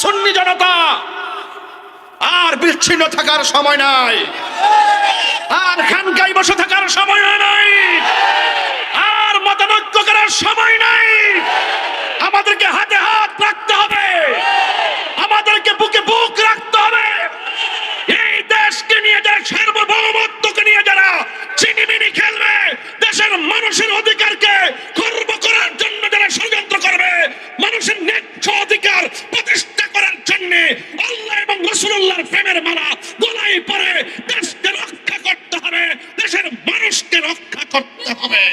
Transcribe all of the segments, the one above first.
সুন্নি জনতা, আর বিচ্ছিন্ন থাকার সময় নাই, আর খানকায় বসে থাকার সময় নাই, আর মতানৈক্য করার সময় নাই। আমাদেরকে হাতে হাত রাখতে হবে, আমাদেরকে বুকে বুক রাখতে হবে। এই দেশকে নিয়ে, যারা সার্বভৌমত্বকে নিয়ে যারা চিনিমিনি খেলবে, দেশের মানুষের অধিকারকে খর্ব করার জন্য যারা ষড়যন্ত্র করবে, মানুষের ন্যায্য অধিকার প্রতিষ্ঠা করার জন্য আল্লাহ এবং রাসূলুল্লাহর প্রেমের মালা গলায় পরে দেশকে রক্ষা করতে হবে, দেশের মানুষকে রক্ষা করতে হবে।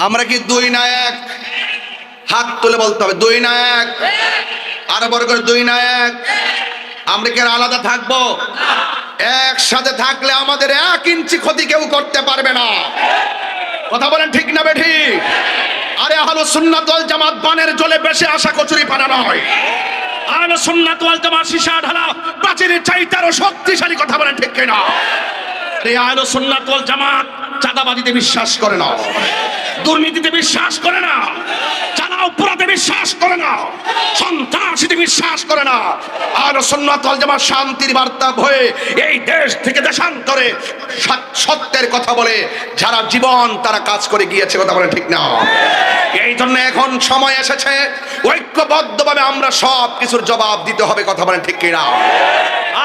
আমরা কি দুই না এক? হাত তুলে বলতে হবে দুই না এক। আরো বড় করে দুই না এক। আমরা কি আলাদা থাকবো? একসাথে থাকলে আমাদের 1 ইঞ্চি ক্ষতি কেউ করতে পারবে না। কথা বলেন ঠিক না বেঠিক? আরে আহলে সুন্নাত ওয়াল জামাত বানের জলে বেশি আশা কচুরি পানা নয়। আহলে সুন্নাত ওয়াল জামাত সীসা ঢালা প্রাচীরের চাইতে আরো শক্তিশালী। কথা বলেন ঠিক কিনা? এই আহলে সুন্নাত ওয়াল জামাত চাঁদাবাজিতে বিশ্বাস করে না, দুর্নীতিতে বিশ্বাস করে না, চাঁদাবাজিতে বিশ্বাস করে না, সন্ত্রাসীতে বিশ্বাস করে না। আহলে সুন্নাত ওয়াল জামাত শান্তির বার্তা হয়ে এই দেশ থেকে দেশান্তরে সত্যের কথা বলে যারা জীবন তারা কাজ করে গিয়েছে। কথা বলেন ঠিক না? এই জন্য এখন সময় এসেছে ঐক্যবদ্ধভাবে আমরা সব কিছুর জবাব দিতে হবে। কথা বলেন ঠিক কিনা?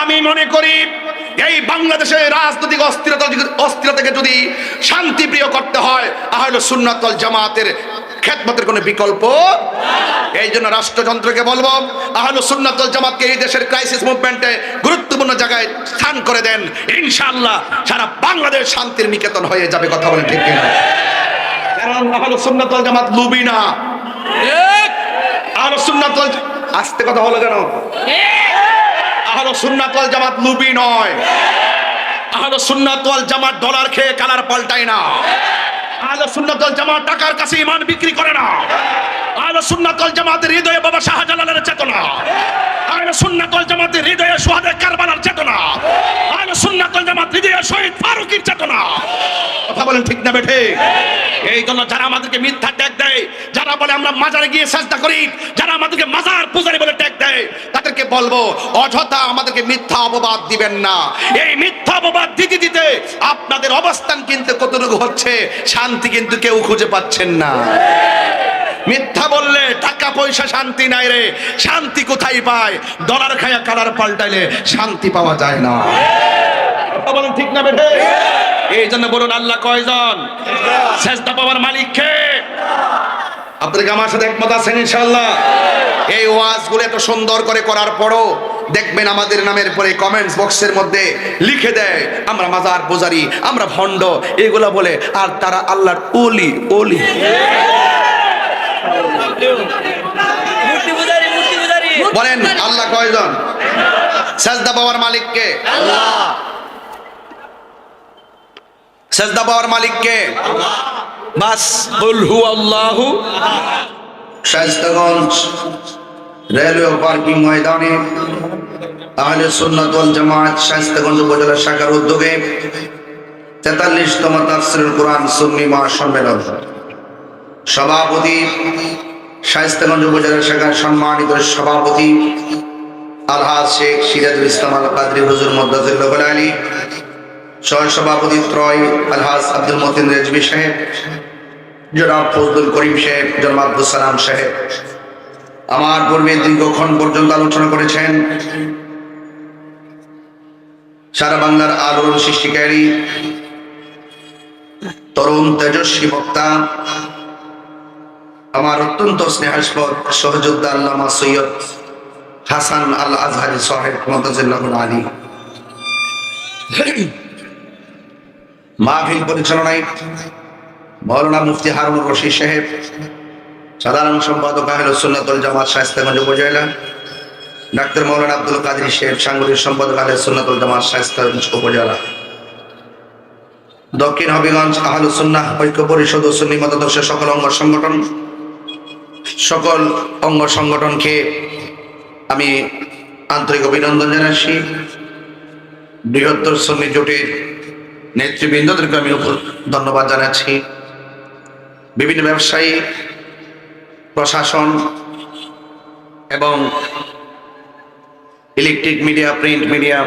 আমি মনে করি এই বাংলাদেশের রাজনৈতিক অস্থিরতাকে যদি শান্তিপ্রিয় করতে হয়, আহলে সুন্নাত ওয়াল জামাতের খেদমতের কোনো বিকল্প। এই জন্য রাষ্ট্রযন্ত্রকে বলবো, আহলে সুন্নাত ওয়াল জামাতকে এই দেশের ক্রাইসিস মুভমেন্টে গুরুত্বপূর্ণ জায়গায় স্থান করে দেন। ইনশাআল্লাহ সারা বাংলাদেশ শান্তির নিকেতন হয়ে যাবে। কথা বলেন ঠিক কিনা? কারণ আহলে সুন্নাত ওয়াল জামাত লুবি না। আহলে সুন্নাত ওয়াল, আস্তে কথা হলো কেন? আহলে সুন্নাত ওয়াল জামাত লুবি নয়। আহলে সুন্নাত ওয়াল জামাত ডলার খেয়ে কালার পাল্টায় না। আহলে সুন্নাত ওয়াল জামাত টাকার কাছে ঈমান বিক্রি করে না। আহলে সুন্নাত ওয়াল জামাতের হৃদয়ে বাবা শাহজালালের চেতনা, আহলে সুন্নাত ওয়াল জামাতের হৃদয়ে শুহাদে কারবালার চেতনা, আহলে সুন্নাত ওয়াল জামাত হৃদয়ে শহীদ ফারুকীর চেতনা। কথা বলেন ঠিক না বেঠে? এই জন্য যারা আমাদেরকে মিথ্যা ট্যাগ দেয়, যারা বলে আমরা মাজারে গিয়ে সাজদা করি, যারা আমাদেরকে মাজার পূজারি বলে ট্যাগ দেয়, তাদেরকে বলবো অযথা আমাদেরকে মিথ্যা অপবাদ দিবেন না। এই মিথ্যা অপবাদ দিতে দিতে আপনাদের অবস্থান কিন্তু কতটুকু হচ্ছে, শান্তি কিন্তু কেউ খুঁজে পাচ্ছেন না। মিথ্যা বললে টাকা পয়সা শান্তি নাই রে, শান্তি কোথায় পায়? ডলার খায়া কালার পাল্টাইলে শান্তি পাওয়া যায় না। বলেন ঠিক না বেঠে? এই জন্য বলুন আল্লাহ কয়জন? সেজদা পাওয়ার মালিক কে? আপনাদের আমার সাথে একমত আছেন ইনশাআল্লাহ? এই ওয়াজগুলো এত সুন্দর করে করার পরও দেখবেন আমাদের নামের পরে কমেন্টস বক্সের মধ্যে লিখে দেয় আমরা মাজার পূজারি, আমরা ভণ্ড, এগুলা বলে। আর তারা আল্লাহর ওলি। ওলি বলেন আল্লাহ কয়জন? সেজদা পাওয়ার মালিক কে? আল্লাহ। সেজদা পাওয়ার মালিক কে? আল্লাহ। বাস কুল হু আল্লাহু। শায়েস্তাগঞ্জ রেলওয়ে পার্কিং ময়দানে আহলে সুন্নাত ওয়াল জামাত শায়েস্তাগঞ্জ উপজেলা শাখার উদ্যোগে 43তম তাফসীরুল কুরআন সুন্নি মহাসম্মেলন, সভাপতি শায়েস্তাগঞ্জ উপজেলা শাখার সম্মানিত সভাপতি আলহাজ শেখ সিরাজুল ইসলাম আল কাদরি হুজুর মুদ্দাজিল্লাহ আলী, সহ সভাপতি ত্রয় আলহাজ আব্দুল মতিন রেজভী সাহেব, জনাব ফজলুল করিম সাহেব, জনাব আব্দুল সালাম সাহেব আমার পূর্বে দীর্ঘক্ষণ পর্যন্ত আলোচনা করেছেন। সারা বাংলার আলোড়ন সৃষ্টিকারী তরুণ তেজস্বী বক্তা, আমার অত্যন্ত স্নেহাস্পদ সহযোদ্ধা আল্লামা সৈয়দ হাসান আল আজহারি সাহেব মুদ্দাজিল্লাহ আলী। মাহফিল পরিচালনায় মাওলানা মুফতি হারুন রশিদ সাহেব, সাধারণ সম্পাদক আহলে সুন্নাত ওয়াল জামাত শায়েস্তাগঞ্জ উপজেলা, ডাক্তার মাওলানা আব্দুল কাদের সাহেব, সাংগঠনিক সম্পাদক আহলে সুন্নাত ওয়াল জামাত শায়েস্তাগঞ্জ উপজেলা, দক্ষিণ হবিগঞ্জ আহলে সুন্নাহ ঐক্য পরিষদ ও সুন্নি মতাদর্শের সকল অঙ্গ সংগঠনকে আমি আন্তরিক অভিনন্দন জানাচ্ছি। বৃহত্তর সুন্নি জোটের নেতৃবৃন্দদেরকে আমি ধন্যবাদ জানাচ্ছি। বিভিন্ন ব্যবসায়ী, প্রশাসন, এবং ইলেকট্রিক মিডিয়া, প্রিন্ট মিডিয়া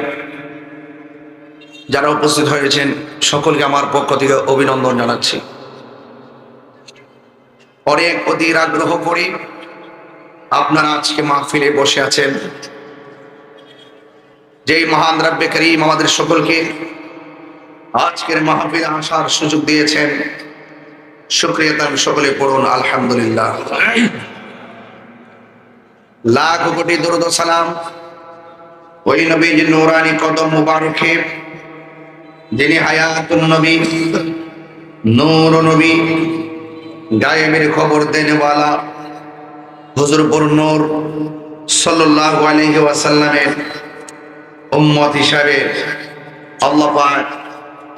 যারা উপস্থিত হয়েছেন সকলকে আমার পক্ষ থেকে অভিনন্দন জানাচ্ছি। অনেক অধীর আগ্রহ করে আপনারা আজকে মাহফিলে বসে আছেন। যেই মহান রব্বে করিম আমাদের সকলকে আজকের মাহফিলে আসার সুযোগ দিয়েছেন, শুকরিয়া তার সকলে পড়ুন আলহামদুলিল্লাহ। লাখ কোটি দরুদ ও সালাম ওই নবীর নূরানি কদম মুবারকে, যিনি হায়াতুন নবী, নূর নবী, গায়েবের খবর দেনেওয়ালা হুজুর নূর সাল্লাল্লাহু আলাইহি ওয়াসাল্লামের উম্মত হিসাবে আল্লাহ পাক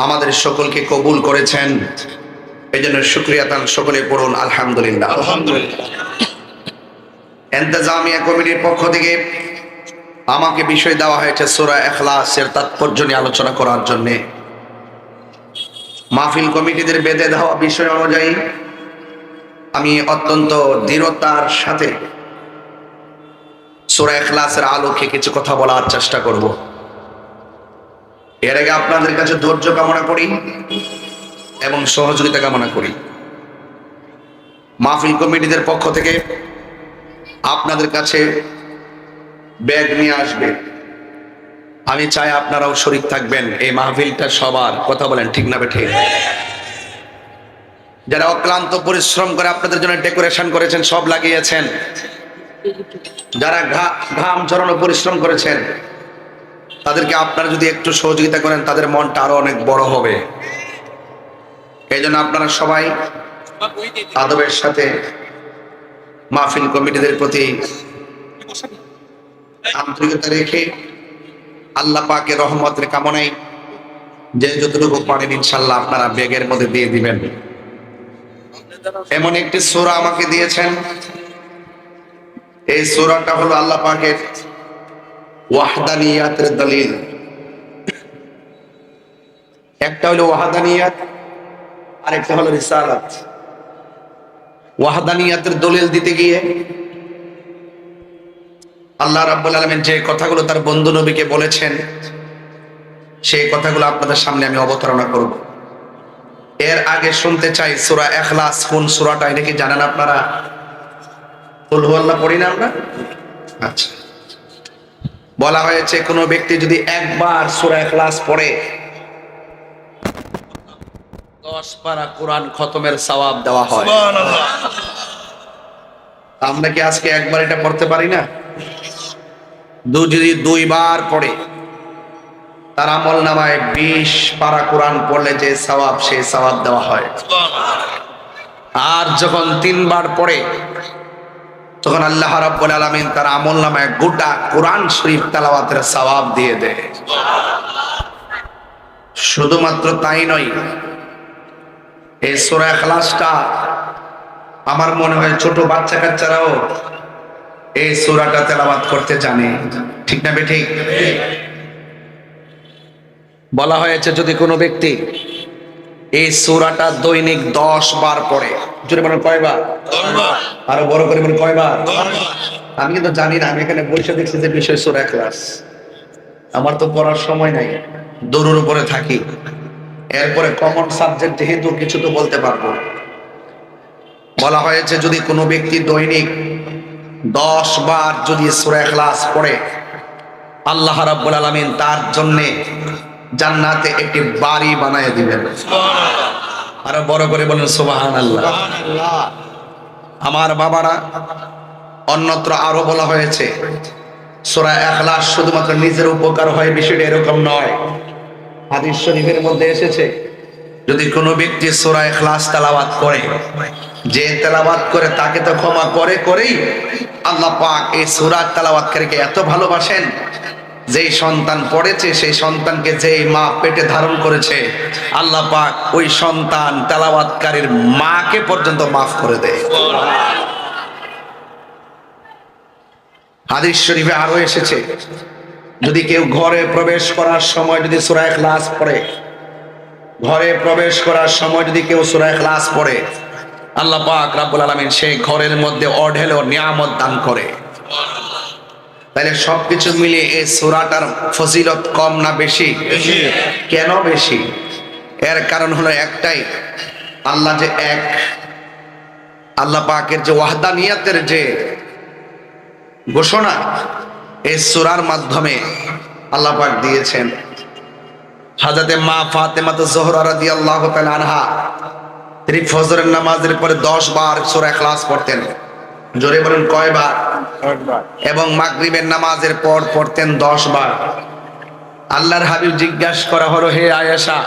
আমাদের সকলকে কবুল করেছেন। এই জন্য শুকরিয়া তার সকলে পড়ুন আলহামদুলিল্লাহ। ইন্তেজামিয়া কমিটির পক্ষ থেকে আমাকে বিষয় দেওয়া হয়েছে সূরা ইখলাসের তাৎপর্য নিয়ে আলোচনা করার জন্য। মাহফিল কমিটিদের বেঁধে দেওয়া বিষয় অনুযায়ী আমি অত্যন্ত দৃঢ়তার সাথে সূরা ইখলাসের আলোকে কিছু কথা বলার চেষ্টা করব। এর আগে আপনাদের কাছে ধৈর্য কামনা করি এবং সহযোগিতা কামনা করি। মাহফিল কমিটিদের পক্ষ থেকে আপনাদের কাছে ব্যাগ নিয়ে আসবে, আমি চাই আপনারাও শরীক থাকবেন। এই মাহফিলটা সবার, কথা বলেন ঠিক না ঠিক? যারা অক্লান্ত পরিশ্রম করে আপনাদের জন্য ডেকোরেশন করেছেন, সব লাগিয়েছেন, যারা ঘাম ঝরানো পরিশ্রম করেছেন, তাদেরকে আপনারা যদি একটু সহযোগিতা করেন তাদের মনটা আরো অনেক বড় হবে। এই জন্য আপনারা সবাই আদবের সাথে মাহফিল কমিটিদের প্রতি আন্তরিকতা রেখে আল্লাহ পাকের রহমতের কামনায় যে যতটুকু পারেন ইনশাআল্লাহ আপনারা ব্যাগের মধ্যে দিয়ে দিবেন। এমন একটি সূরা আমাকে দিয়েছেন, এই সূরাটা হলো আল্লাহ পাকের ওয়াহদানিয়াতের দলিল। একটা হলো ওয়াহদানিয়াত, আরেকটা হলো রিসালাত। ওয়াহদানিয়াতের দলিল দিতে গিয়ে আল্লাহ রাব্বুল আলামিন যে কথাগুলো তার বন্ধু নবীকে বলেছেন, সেই কথাগুলো আপনাদের সামনে আমি অবতারণা করব। এর আগে শুনতে চাই সূরা ইখলাস কোন সূরাটা, এটা কি জানেন আপনারা? কুল হুয়াল্লাহ পড়ি না আমরা? আচ্ছা, বলা হয়েছে কোন ব্যক্তি যদি একবার সূরা ইখলাস পড়ে 10 পারা কোরআন খতমের সওয়াব দেওয়া হয়। সুবহানাল্লাহ। আমরা কি আজকে একবার এটা পড়তে পারি না? যদি 2 বার পড়ে তার আমল নামায় 20 পারা কোরআন পড়লে যে সওয়াব, সেই সওয়াব দেওয়া হয়। আর যখন 3 বার পড়ে তখন আল্লাহ রাব্বুল আলামিন তার আমল নামায় গোটা কোরআন শরীফ তেলাওয়াতের সওয়াব দিয়ে দেয়। শুধুমাত্র তাই নয়, এই সূরা ইখলাসটা আমার মনে হয় ছোট বাচ্চা কাচ্চারাও এই সূরাটা তেলাওয়াত করতে জানে, ঠিক না বেঠিক? বলা হয়েছে যদি কোনো ব্যক্তি এই সূরাটা দৈনিক 10 বার পড়ে, জোরে বলেন কয়বার? 10 বার। আরো বড় করে বলেন কয়বার? 10 বার। আমি কিন্তু জানি না, আমি এখানে বসে দেখছি যে বিষয় সূরা ইখলাস, আমার তো পড়ার সময় নাই, দৌড়ের উপরে থাকি। এরপরে কমন সাবজেক্ট যেহেতু কিছু তো বলতে পারবো। বলা হয়েছে যদি কোনো ব্যক্তি দৈনিক 10 বার যদি সূরা ইখলাস পড়ে, আল্লাহ রাব্বুল আলামিন তার জন্য জান্নাতে একটি বাড়ি বানায় দিবেন। সুবহানাল্লাহ। আরো বড় করে বলেন সুবহানাল্লাহ। সুবহানাল্লাহ। আমার বাবারা, অন্যত্র আরো বলা হয়েছে সূরা ইখলাস শুধুমাত্র নিজের উপকার হয়, বিষয়টা এরকম নয়। হাদিস শরীফের মধ্যে এসেছে যদি কোনো ব্যক্তি সূরা ইখলাস তেলাওয়াত করে, যে তেলাওয়াত করে তাকে তো ক্ষমা করেই আল্লাহ পাক এই সূরা তেলাওয়াতকারীকে এত ভালোবাসেন, যেই সন্তান পড়েছে সেই সন্তানকে যেই মা পেটে ধারণ করেছে আল্লাহ পাক ওই সন্তান তেলাওয়াতকারীর মাকে পর্যন্ত মাফ করে দেয়। হাদিস শরীফে আরো এসেছে যদি কেউ ঘরে প্রবেশ করার সময় যদি সূরা ইখলাস পড়ে, ঘরে প্রবেশ করার সময় যদি কেউ সূরা ইখলাস পড়ে, আল্লাহ পাক রব্বুল আলামিন সেই ঘরের মধ্যে অঢেল নিয়ামত দান করে। তাহলে সবকিছু মিলিয়ে এই সূরাটার ফজিলত কম না বেশি? কেন বেশি? এর কারণ হলো একটাই, আল্লাহ যে এক, আল্লাহ পাকের যে ওয়াহদানিয়াতের যে ঘোষণা এই সূরার মাধ্যমে আল্লাহ পাক দিয়েছেন। হযরতে মা ফাতেমা জোহরা রাদিয়াল্লাহু তাআলা আনহা তিনি ফজরের নামাজের পরে 10 বার সূরা ইখলাস পড়তেন। জোরে বলেন কয়বার? এবং মাগরিবের নামাজের পর পড়তেন 10 বার। আল্লাহর হাবিব জিজ্ঞাসা করা হলো, হে আয়েশা,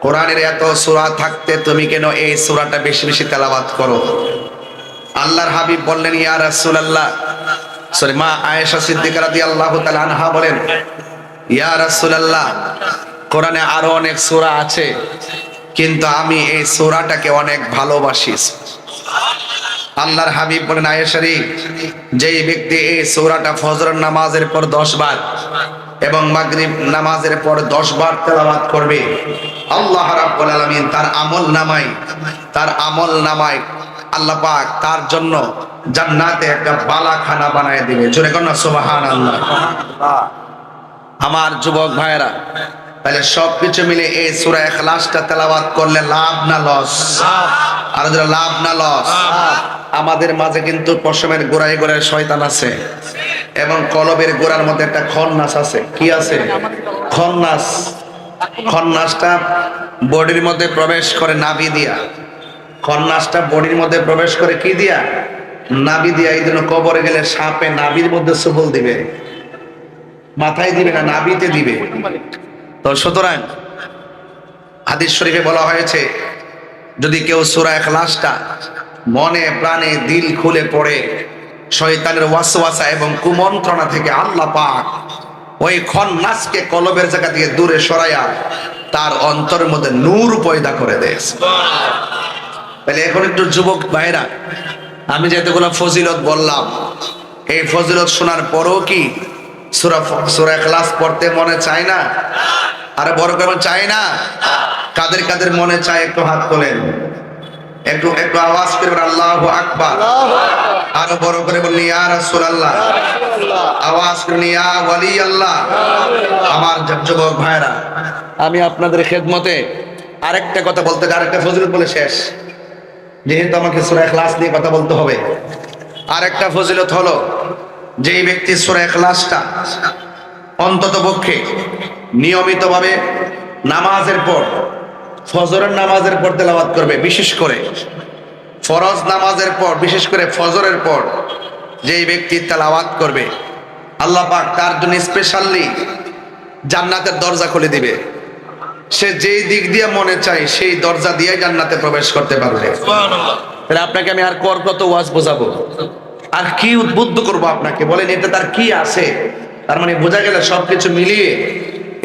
কোরআনের এত সূরা থাকতে তুমি কেন এই সূরাটা বেশি বেশি তেলাওয়াত করো? আল্লাহর হাবিব বললেন, ইয়া রাসূলুল্লাহ, মা আয়েশা সিদ্দিকা রাদিয়াল্লাহু তাআলা আনহা বলেন, ইয়া রাসূলুল্লাহ, কোরআনে আরো অনেক সূরা আছে, কিন্তু আমি এই সূরাটাকে অনেক ভালোবাসি। আল্লাহর হাবিব বলেন, আয়েশা রে, যেই ব্যক্তি এই সূরাটা ফজরের নামাজের পর 10 বার এবং মাগরিব নামাজের পর 10 বার তেলাওয়াত করবে, আল্লাহ রাব্বুল আলামিন তার আমল নামায় আল্লাহ পাক তার জন্য জান্নাতে একটা বালাখানা বানায় দিবে। জোরে কোন সুবহানাল্লাহ। আমার যুবক ভাইরা, তাহলে সবকিছু মিলে এই সূরা ইখলাসটা তেলাওয়াত করলে লাভ না লস? আর যারা লাভ না লস? আমাদের মাঝে কিন্তু পশমের গোড়ায় গোড়ায় শয়তান আছে এবং কলবের গোড়ার মধ্যে একটা খন্নাস আছে। কি আছে? খন্নাস। খন্নাসটা বডির মধ্যে প্রবেশ করে নাভি দিয়া। খন্নাসটা বডির মধ্যে প্রবেশ করে কি দিয়া? নাভি দিয়া। এই জন্য কবরে গেলে সাপে নাভির মধ্যে সুবল দিবে, মাথায় দিবে না, নাভিতে দিবে। তো সুতরাং হাদিস শরীফে বলা হয়েছে, যদি কেউ সূরা ইখলাসটা মনে প্রাণে দিল খুলে পড়ে, শয়তানের ওয়াসওয়াসা এবং কুমন্ত্রণা থেকে আল্লাহ পাক ওই খন্নাসকে কলবের জায়গা থেকে দূরে সরাইয়া তার অন্তরের মধ্যে নূর পয়দা করে দেয়। তাহলে এখন একটু যুবক ভাইরা, আমি যেতগুলো ফজিলত বললাম, এই ফজিলত শোনার পরও কি সূরা ইখলাস পড়তে মনে চায় না? আরে বড় করে চায় না? কাদের কাদের মনে চায় একটু হাত তোলেন, একটু আওয়াজ করে বলেন আল্লাহু আকবার। আরো বড় করে বলেন ইয়া রাসূলুল্লাহ। আওয়াজ করে ইয়া ওয়ালি আল্লাহ। আমার যুবক ভাইরা, আমি আপনাদের খেদমতে আরেকটা কথা বলতে, আরেকটা ফজিলত বলে শেষ, যেহেতু আমাকে সূরা ইখলাস নিয়ে কথা বলতে হবে। আরেকটা ফজিলত হলো, যেই ব্যক্তি সূরা ইখলাসটা অন্তত পক্ষে নিয়মিতভাবে নামাজের পর, ফজরের নামাজের পর তেলাওয়াত করবে, বিশেষ করে ফরজ নামাজের পর, বিশেষ করে ফজরের পর যেই ব্যক্তি তেলাওয়াত করবে, আল্লাহ পাক তার জন্য স্পেশালি জান্নাতের দরজা খুলে দিবে। সে যেই দিক দিয়ে মনে চায় সেই দরজা দিয়ে জান্নাতে প্রবেশ করতে পারবে। তাহলে আপনাকে আমি আর কত ওয়াজ বোঝাবো, আর কি উদ্বুদ্ধ করবো আপনাকে? বলেন, এটা তার কি আছে? তার মানে বোঝা গেল সবকিছু মিলিয়ে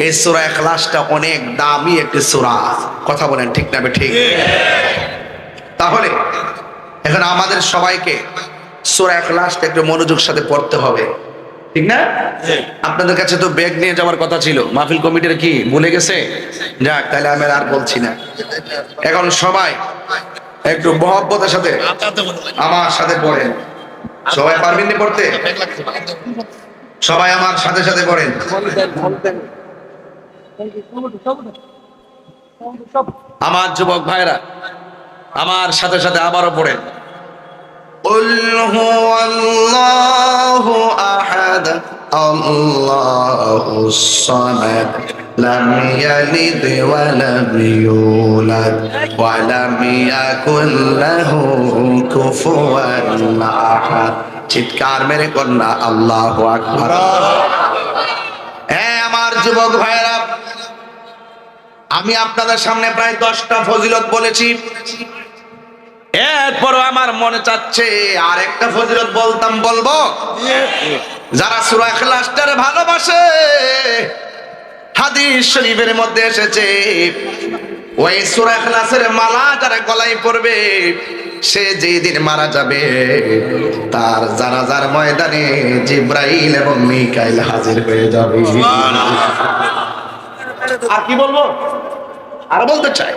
এই সূরা ইখলাসটা অনেক দামি একটি সূরা। কথা বলেন ঠিক না? ঠিক। তাহলে এখন আমাদের সবাইকে সূরা ইখলাসটা একটু মনোযোগ সাথে পড়তে হবে, ঠিক না? আপনাদের কাছে তো ব্যাগ নিয়ে যাওয়ার কথা ছিল, মাহফিল কমিটির কি ভুলে গেছে? যাক, তাহলে আমি আর বলছি না। এখন সবাই একটু মহব্বতের সাথে আমার সাথে পড়েন। সবাই পারবেন না পড়তে? সবাই আমার সাথে সাথে পড়েন। আমার যুবক ভাইরা, আমার সাথে সাথে আবারও পড়েন। قل هو الله أحد الله الصمد لم يلد ولم يولد ولم يكن له كفوا أحد। চিৎকার মেরে কন্যা আল্লাহু আকবার। হ্যাঁ আমার যুবক ভাইরা, আমি আপনাদের সামনে প্রায় 10টা ফজিলত বলেছি, এরপরও আমার মনে চাচ্ছে আর একটা ফজিলত বলবো। যারা সূরা ইখলাসটারে ভালোবাসে, হাদিস শরীফের মধ্যে এসেছে, ওই সূরা ইখলাসের মালা যারা গলায় পড়বে, সে যেই দিন মারা যাবে তার জানাজার ময়দানে জিবরাইল এবং মিকাইল হাজির হয়ে যাবে। আর কি বলবো? আর বলতে চাই।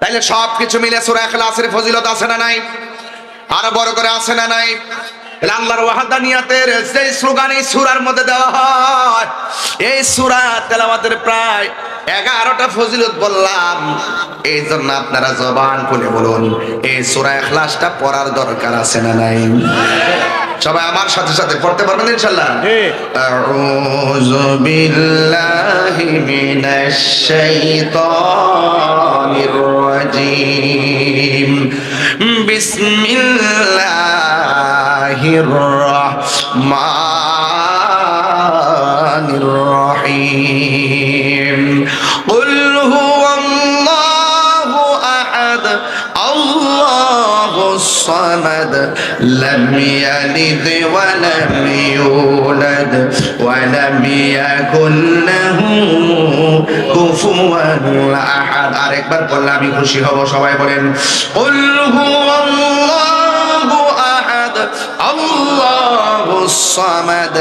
তাইলে সবকিছু মিলে সূরা ইখলাসের ফজিলত আছে না নাই? আরো বড় করে আছে না নাই? আল্লাহর ওয়াহদানিয়াতের যে স্লোগান এই সূরার মধ্যে দেওয়া হয়, এই সূরা তেলাওয়াতের প্রায় 11টা ফজিলত বললাম। এই জন্য আপনারা জবান খুলে বলুন, এই সূরা ইখলাসটা পড়ার দরকার আছে না নাই? সবাই আমার সাথে সাথে পড়তে পারবেন ইনশাআল্লাহ? আউযু বিল্লাহি মিনাশ শাইতানির রাজীম। বিসমিল্লাহির রাহমানির রহিম। কুল হুয়াল্লাহু আহাদ আল্লাহুস সামাদ লাম ইয়ালিদ ওয়া লাম ইউলাদ ওয়া লাম ইয়াকুল লাহু কুফুয়ান আহাদ। আরেকবার বললে আমি খুশি হব, সবাই বলেন কুল হুয়াল্লাহু আহাদ আল্লাহুস সামাদ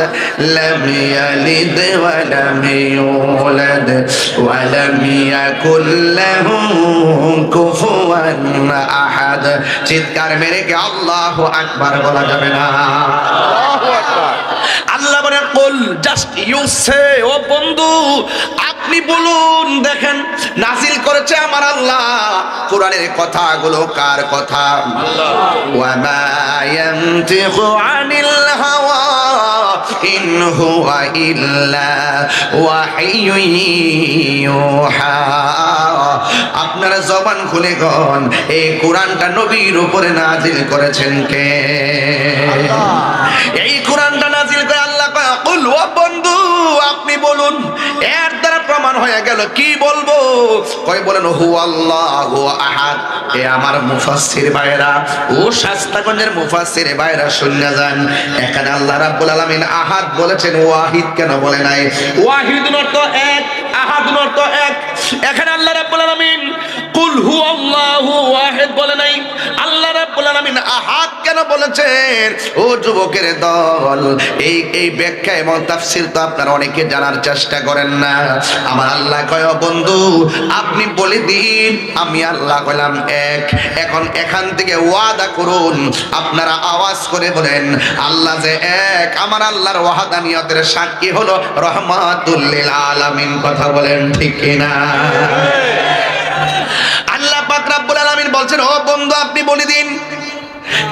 লাম ইয়ালিদ ওয়া লাম ইউলাদ ওয়া লাম ইয়াকুল লাহু কুফুয়ান আহাদ। চিৎকার মেরে কি আল্লাহু আকবার বলা যাবে না? আল্লাহু আকবার। আল্লাহ বলে কুল, জাস্ট ইউ সে, ও বন্ধু আপনি বলুন। দেখেন নাজিল করেছে আমার আল্লাহ। কোরআনের কথাগুলো কার কথা? আল্লাহ। ওয়া মা ইয়ানতিকু আনিল হাওয়া ইন হুয়া ইল্লা ওয়াহিয়ুন ইউহা। আপনারা জবান খুলে গন, এই কোরআনটা নবীর উপরে নাজিল করেছেন কে? এই কোরআনটা নাজিল করে আল্লাহ কয় কুল, ও বন্ধু আপনি বলুন। এর দ্বারা প্রমাণ হয়ে গেল, কি বলবো? কয় বলেন হু আল্লাহু আহাদ। এ আমার মুফাসসির ভাইরা ও শাস্তাগঞ্জের মুফাসসির ভাইরা শুনে যান, এখানে আল্লাহ রাব্বুল আলামিন আহাদ বলেছেন, ওয়াহিদ কেন বলে নাই? ওয়াহিদুন অর্থ এক, আহাদুন অর্থ এক। এখানে আল্লাহ রাব্বুল আলামিন কুল হু আল্লাহু ওয়াহিদ বলে নাই, আল্লাহ রাব্বুল আলামিন আহাদ কেন বলেছেন? ও যুবকের দল, এই ব্যাখ্যা এবং তাফসীর তো আপনারা অনেকে জানার চেষ্টা করেন না। আমার আল্লাহ কয় বন্ধু আপনি বলে দিন আমি আল্লাহ কইলাম এক। এখন এখান থেকে ওয়াদা করুন, আপনারা আওয়াজ করে বলেন আল্লাহ যে এক। আমার আল্লাহর ওয়াহদানিয়তের সাক্ষী হলো রহমাতুল লিল আলামিন। কথা বলেন ঠিক কিনা? আল্লাহ পাক রব্বুল আলামিন বলছেন ও বন্ধু আপনি বলে দিন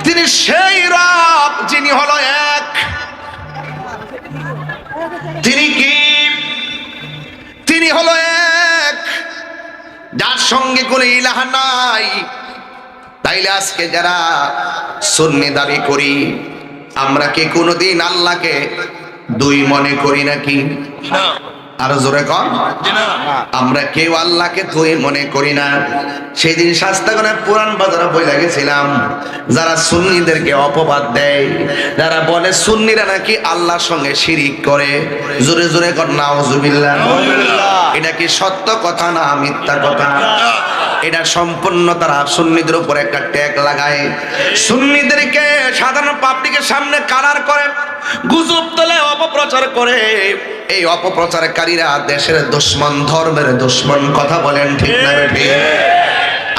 তিনি সেই রব যিনি হলো এক। তিনি কি? তিনি হলো এক, যার সঙ্গে কোনো ইলাহ নাই। তাইলে আজকে যারা সুন্নি দাবি করি, আমরা কি কোনোদিন আল্লাহকে দুই মনে করি নাকি? আরো জোরে কর। আমরা কেউ আল্লাহকে দুই মনে করি না। সেদিন শাস্তাগণের পুরান বাজারে বইলা গেছিলাম, যারা সুন্নিদেরকে অপবাদ দেয়, যারা বলে সুন্নিরা নাকি আল্লাহর সঙ্গে শিরিক করে, জোরে জোরে কর নাউজুবিল্লাহ। এটা কি সত্য কথা না মিথ্যা কথা? এটা সম্পূর্ণ তারা সুন্নিদের উপর একটা ট্যাগ লাগায়, সুন্নিদেরকে সাধারণ পাবলিকের সামনে কালার করে, গুজব তোলে, অপপ্রচার করে। এই অপপ্রচারকারীরা দেশের দুশমন, ধর্মের দুশমন। কথা বলেন ঠিক না বেঠিক?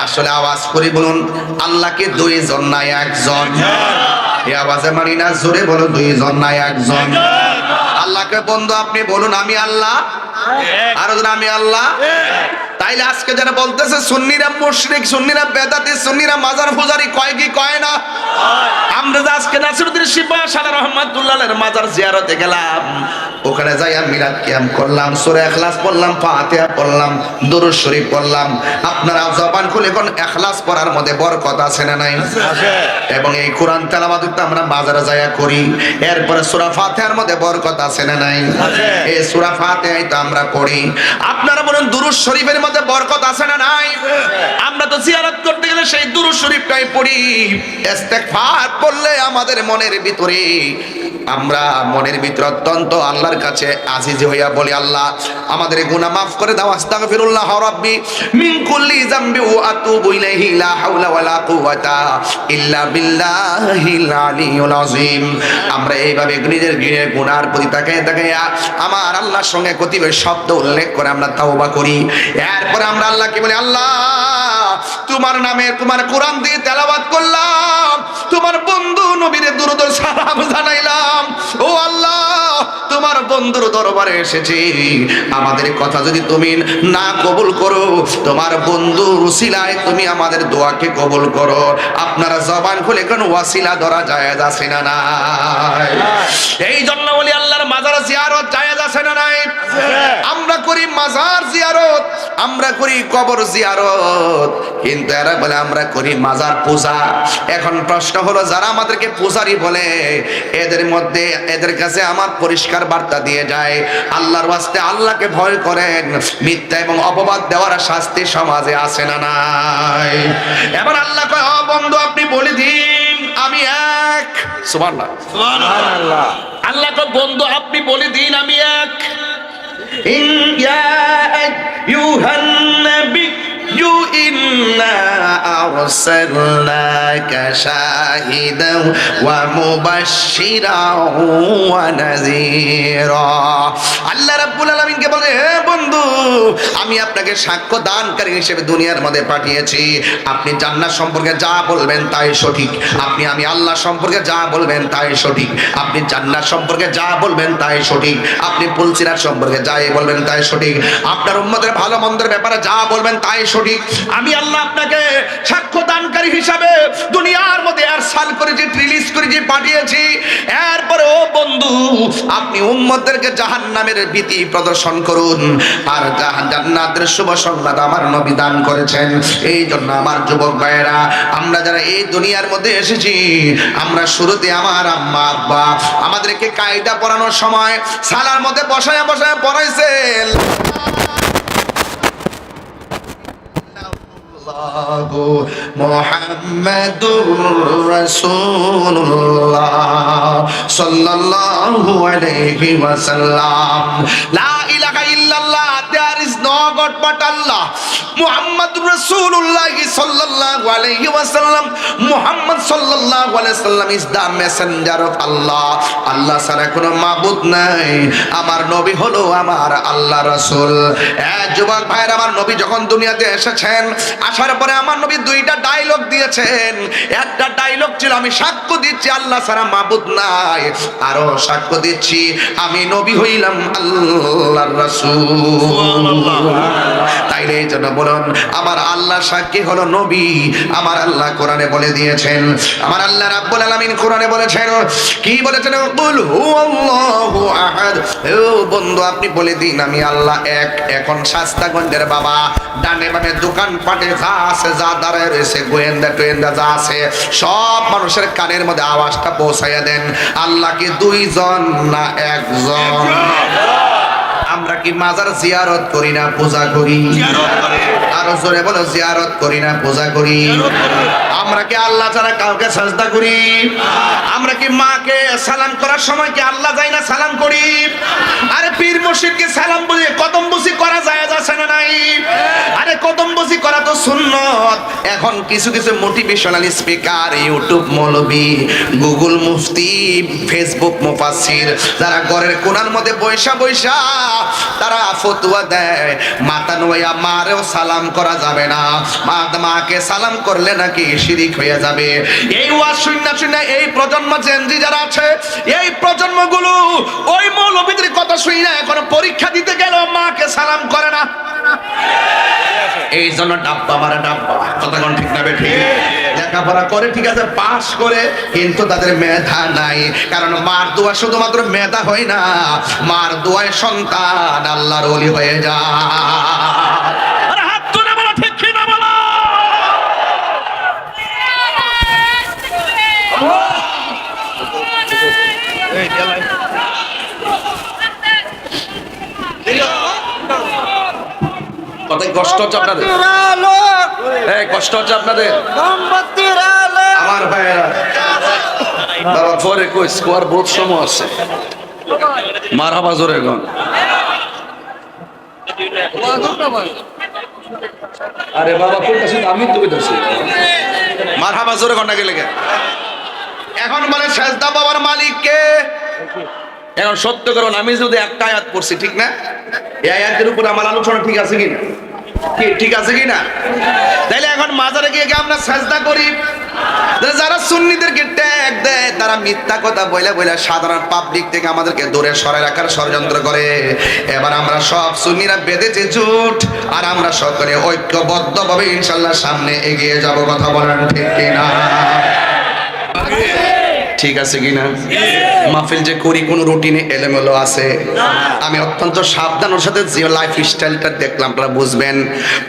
আসলে আওয়াজ করে বলুন আল্লাহকে দুইজন না একজন? এই আওয়াজে মানি না, জোরে বলুন দুইজন না একজন? আল্লাহকে বন্ধু আপনি বলুন আমি আল্লাহ, আরো আমি আল্লাহ। তাইলে আজকে যারা বলতেছে সুন্নিরা মুশরিক, সুন্নিরা বেদাতি, সুন্নিরা মাজার পূজারি, কয় কি কয় না? আমরা যে আজকে নাসিরউদ্দিন শিববায়া শাহ রাহমাতুল্লাহের মাজার জিয়ারতে গেলাম, ওখানে যাইয়া মিলাদ কিয়াম করলাম, সূরা ইখলাস পড়লাম, ফাতিহা পড়লাম, দুরূদ শরীফ পড়লাম। আপনারা জবান খুলে কোন ইখলাস পড়ার মধ্যে বরকত আছে না নাই? আছে। এবং এই কোরআন তেলাওয়াত আমরা মাজারে যাইয়া করি, এরপরে সূরা ফাতিহার মধ্যে বরকত আছে না নাই? আছে। এই সূরা ফাতিহাই তো আমরা পড়ি। আপনারা বলেন দুরূদ শরীফের মধ্যে বরকত আছে না নাই? আমরা তো জিয়ারত করতে গেলে সেই দুরূদ শরীফটাই পড়ি। ইস্তেগফার পড়লে আমাদের মনের ভিতরে, আমরা মনের ভিতরে অত্যন্ত আল্লাহর কাছে আজিজি হইয়া বলি আল্লাহ আমাদের গুনাহ মাফ করে দাও, আস্তাগফিরুল্লাহ রাব্বি মিন কুল্লি যামবি ওয়া আতুবু ইলাইহি লা হাওলা ওয়ালা কুওয়াতা ইল্লা বিল্লাহিল আলিয়্যিল আযীম। আমরা এইভাবে নিজের গুনার প্রতি তাকাইয়া আমার আল্লাহর সঙ্গে কতিপয় শব্দ উল্লেখ করে আমরা তাওবা করি। এরপরে আমরা আল্লাহকে বলি আল্লাহ তোমার নামে, তোমার কোরআন দিয়ে তেলাওয়াত করলাম, তোমার বন্ধু নবীরে দুরূদ ও সালাম জানাইলাম। ও আল্লাহ, তোমার বন্ধুর দরবারে এসেছি, আমাদের কথা যদি তুমি না কবুল করো, তোমার বন্ধুর উসিলায় তুমি আমাদের দোয়াকে কবুল করো। আপনারা জবান খুলে কোন ওয়াসিলা ধরা জায়েজ আছে না নাই? এই জন্য বলি আল্লাহর মাজার জিয়ারত জায়েজ আছে না নাই? আমরা করি মাজার জিয়ারত, আমরা করি কবর জিয়ারত, কিন্তু এরা বলে আমরা করি মাজার পূজা। এখন প্রশ্ন হলো, যারা আমাদেরকে পূজারি বলে, এদের কাছে আমার পরিষ্কার বার্তা দিয়ে যায়, আল্লাহর ওয়াস্তে আল্লাহকে ভয় করেন। মিথ্যা এবং অপবাদ দেওয়ার শাস্তি সমাজে আছে না নাই? এবার আল্লাহ কয়, ও বন্ধু আপনি বলে দিন আমি এক। সুবহানাল্লাহ, সুবহানাল্লাহ। আল্লাহ কয়, বন্ধু আপনি বলে দিন আমি এক। ইন ইয়া আইয়ুহান নাবিয়্যু ইন্না আরসালনাকা শাহিদাও ওয়া মুবাশশিরাও ওয়া নাযীরা। আল্লাহ রাব্বুল আলামিনকে বলে, হে বন্ধু, আমি আপনাকে সাক্ষ্য দানকারী হিসেবে দুনিয়ার মধ্যে পাঠিয়েছি। আপনি জান্নাত সম্পর্কে যা বলবেন তাই সঠিক, আমি আল্লাহ সম্পর্কে যা বলবেন তাই সঠিক, আপনি জান্নাত সম্পর্কে যা বলবেন তাই সঠিক, আপনি পুলসিরাত সম্পর্কে যাই বলবেন তাই সঠিক, আপনার উম্মতের ভালো মন্দের ব্যাপারে যা বলবেন তাই সঠিক। আমি আল্লাহ আপনাকে সাক্ষ্য দানকারী হিসাবে দুনিয়ার মধ্যে আরসাল করেছি, রিলিজ করেছি, পাঠিয়েছি। এরপরে ও বন্ধু, আপনি উম্মতদেরকে জাহান্নামের ভীতি প্রদর্শন করুন, আর জান্নাতের শুভ সংবাদ আমার নবী দান করেছেন। এই জন্য আমার যুবক ভাইয়েরা, আমরা যারা এই দুনিয়ার মধ্যে এসেছি, আমরা শুরুতে আমার আম্মা আব্বা আমাদেরকে কায়দা পড়ানোর সময় সালার মধ্যে বসায় বসায় পড়াইছেন, মুহাম্মাদুর রাসূলুল্লাহ সাল্লাল্লাহু আলাইহি ওয়াসাল্লাম। লা ইলাহা ইল্লাল্লাহ, there is no God but Allah. মুহাম্মাদুর রাসূলুল্লাহ সাল্লাল্লাহু আলাইহি ওয়াসাল্লাম, মুহাম্মদ সাল্লাল্লাহু আলাইহি ওয়াসাল্লাম is the messenger of Allah. আল্লাহ ছাড়া কোনো মাবুদ নাই, আমার নবী হলো আমার আল্লাহ রাসূল। যুবক ভাইরা, আমার নবী যখন দুনিয়াতে এসেছেন, আসার পরে আমার নবী দুইটা ডায়লগ দিয়েছেন। একটা ডায়লগ ছিল, আমি সাক্ষ্য দিচ্ছি আল্লাহ ছাড়া মাবুদ নাই, আরো সাক্ষ্য দিচ্ছি আমি নবী হইলাম আল্লাহর রাসূল। তাইলে এই জন্য বলুন, আমার আল্লাহ সাক্ষী হলো নবী। আমার আল্লাহ কোরআনে বলে দিয়েছেন, আমার আল্লাহ রাব্বুল আলামিন কোরআনে বলেছেন, কি বলেছেন? কুল হুয়াল্লাহু আহাদ। ও বন্ধু আপনি বলে দিন আমি আল্লাহ এক। এখন শাস্তাগঞ্জের বাবা, ডানে বামে দোকান পাটে যা আছে, যা দাঁড়ায় রয়েছে, গোয়েন্দা টোয়েন্দা যা আছে, সব মানুষের কানের মধ্যে আওয়াজটা পৌঁছাইয়া দেন, আল্লাহ কি দুইজন না একজন? আমরা কি মাজার জিয়ারত করি না পূজা করি? আরো জোরে বলো, জিয়ারত করি না পূজা করি? আমরা কি আল্লাহ ছাড়া কাউকে সাজদা করি? আমরা কি মাকে সালাম করার সময় কি আল্লাহ যাই না সালাম করি? আরে পীর মুর্শিদকে সালাম বলে কদম বসি করা যায় আছে না নাই? আরে কদম বসি করা তো সুন্নত। এখন কিছু কিছু মোটিভেশনাল স্পিকার, ইউটিউব মৌলবী, গুগল মুফতি, ফেসবুক মুফাসসির, যারা ঘরের কোণার মধ্যে বৈশা বৈশা তারা ফতোয়া দেয়, মাতা নোয়া মারেও সালাম করা যাবে না, মাকে সালাম করলে নাকি শিরিক হয়ে যাবে। এই ওয়াজ শুননা শুননা এই প্রজন্ম জেনজি যারা আছে, এই প্রজন্মগুলো ওই মৌলবীদের কথা শুনে এখন পরীক্ষা দিতে গেল মাকে সালাম করে না। এই জন্য ডাব্বা মারা ডাব্বা, কতক্ষণ ঠিক না বেঠিক? লেখাপড়া করে ঠিক আছে, পাস করে, কিন্তু তাদের মেধা নাই। কারণ মার দোয়া শুধুমাত্র মেধা হয় না, মার দোয়ায় সন্তান আল্লাহর ওলি হয়ে যায়। কষ্ট হচ্ছে আপনাদের? কষ্ট হচ্ছে আপনাদের? আমার ভাইয়েরা, বাবা পরে কই স্কোয়ার বহুত সময় আছে, মারহাবা জোরে গন। আরে বাবা কোনটা শুধু আমি তো কইতাছি, মারহাবা জোরে গন না গেলে। এখন বলে সেজদা বাবার মালিক কে? এখন সত্য করুন, আমি যদি একটা আয়াত পড়ছি, ঠিক না? এই আয়াতের উপর আমার আলোচনা ঠিক আছে কিনা? ঠিক আছে কিনা? তাইলে এখন মাজারে গিয়ে আমরা সেজদা করি, যারা সুন্নিদেরকে ট্যাগ দেয় তারা মিথ্যা কথা বইলা বইলা সাধারণ পাবলিক থেকে আমাদেরকে দূরে সরায় রাখার ষড়যন্ত্র করে। এবার আমরা সব সুন্নিরা বেঁধেছি জোট, আর আমরা সকলে ঐক্যবদ্ধভাবে ইনশাল্লাহ সামনে এগিয়ে যাব। কথা বলেন ঠিক কিনা? ঠিক আছে কিনা? মাহফিল যে করি কোনো রুটিনে এলোমেলো আছে? আমি অত্যন্ত সাবধানের সাথে যে লাইফ স্টাইলটা দেখলাম আপনারা বুঝবেন।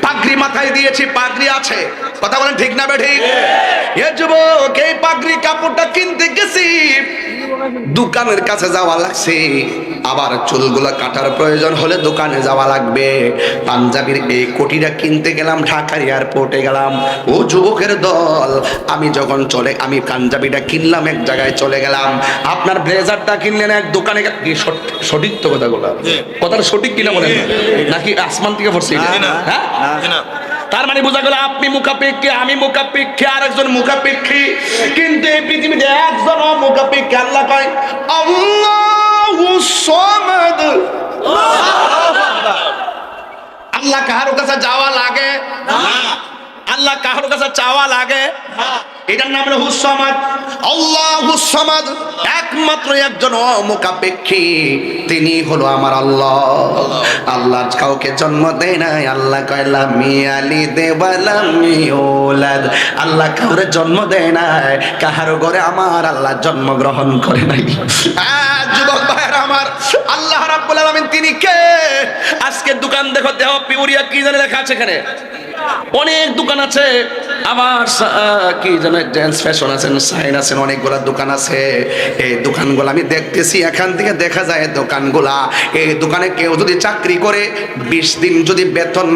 পাগড়ি মাথায় দিয়েছি, পাগড়ি আছে। কথা বলেন ঠিক না বেঠিক? এ যুবক, এই পাগড়ি কাপড়টা কিনতে গেছি, দোকানের কাছে যাওয়া লাগছে, আবার চুলগুলো কাটার প্রয়োজন হলে দোকানে যাওয়া লাগবে। পাঞ্জাবির এই কোটিটা কিনতে গেলাম, ঢাকার এয়ারপোর্টে গেলাম। ও যুবকের দল, আমি পাঞ্জাবিটা কিনলাম, এক জায়গায় চলে গেলাম। আপনার ব্লেজারটা কিনলেন এক দোকানে। সঠিক তো কথাগুলো? কথাটা সঠিক কিনা বলেন, নাকি আসমান থেকে পড়ছে? হ্যাঁ, তার মানে বোঝা গেল আপনি মুখাপেক্ষী, আমি মুখাপেক্ষী, আরেকজন মুখাপেক্ষী, কিন্তু এই পৃথিবীতে একজন মুখাপেক্ষী। আল্লাহ কয় আল্লাহু সামাদ। আল্লাহ কাহার কাছে যাওয়া লাগে না, আল্লাহ কাহার কাছে চাওয়া লাগে না। এটার নাম হলো হুস-সামাদ। আল্লাহুস সামাদ, একমাত্র একজন অমুখাপেক্ষী, তিনি হলো আমার আল্লাহ। আল্লাহ কাউকে জন্ম দেয় নাই। আল্লাহ কয় লাম ইয়ালিদ ওয়া লাম ইউলাদ। আল্লাহ কাউরে জন্ম দেয় নাই, কাহার ঘরে আমার আল্লাহ জন্মগ্রহণ করে নাই। যুবক ভাইরা আমার, আল্লাহ রাব্বুল আলামিন তিনি কে? আজকে দোকান দেখো, দেহ পিউরিয়া কি জানে লেখা আছে এখানে, অনেক দোকান আছে। আবার কি যেন ড্যান্স ফ্যাশন আছেন, সাইন আছেন, অনেকগুলা দোকান আছে। এই দোকানগুলো আমি দেখতেছি, এখান থেকে দেখা যায় দোকানগুলা, এই দোকানে কেউ যদি চাকরি করে 20 দিন যদি বেতন,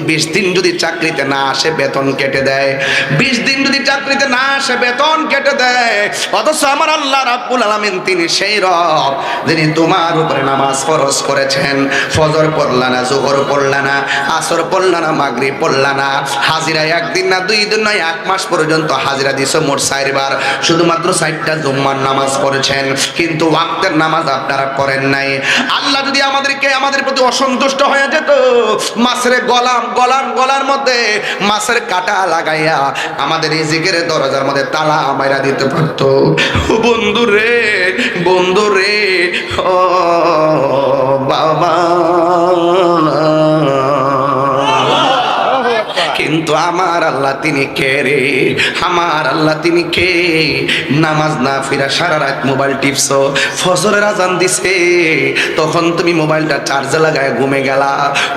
20 দিন যদি চাকরিতে না আসে বেতন কেটে দেয়, 20 দিন যদি চাকরিতে না আসে বেতন কেটে দেয়। অথচ আমার আল্লাহ রাব্বুল আলামিন তিনি সেই রব যিনি তোমার উপরে নামাজ ফরজ করেছেন। ফজর পড়লা না, জোহর পড়লা না, আসর পড়লা না, মাগরিব পড়লা না, হাজিরা একদিন না, 2 দিন নয়, 1 মাস পর্যন্ত হাজিরা দিছো মোট 4 বার। শুধুমাত্র 4টা জুম্মার নামাজ পড়েছেন, কিন্তু ওয়াক্তের নামাজ আপনারা পড়েন নাই। আল্লাহ যদি আমাদের প্রতি অসন্তুষ্ট হয়ে যেত, মাছের গলার মধ্যে মাছের কাঁটা লাগাইয়া আমাদের রিজিকের দরজার মধ্যে তালা মাইরা দিতে পারতো। বন্ধু রে, ও বাবা, কিন্তু আমার আল্লাহ তিনি কে রে? আমার আল্লাহ তিনি কে? নামাজ না ফিরা সারা রাত মোবাইল টিপছো, ফজরের আজান দিছে, তখন তুমি মোবাইলটা চার্জে লাগায় ঘুমে গেলা।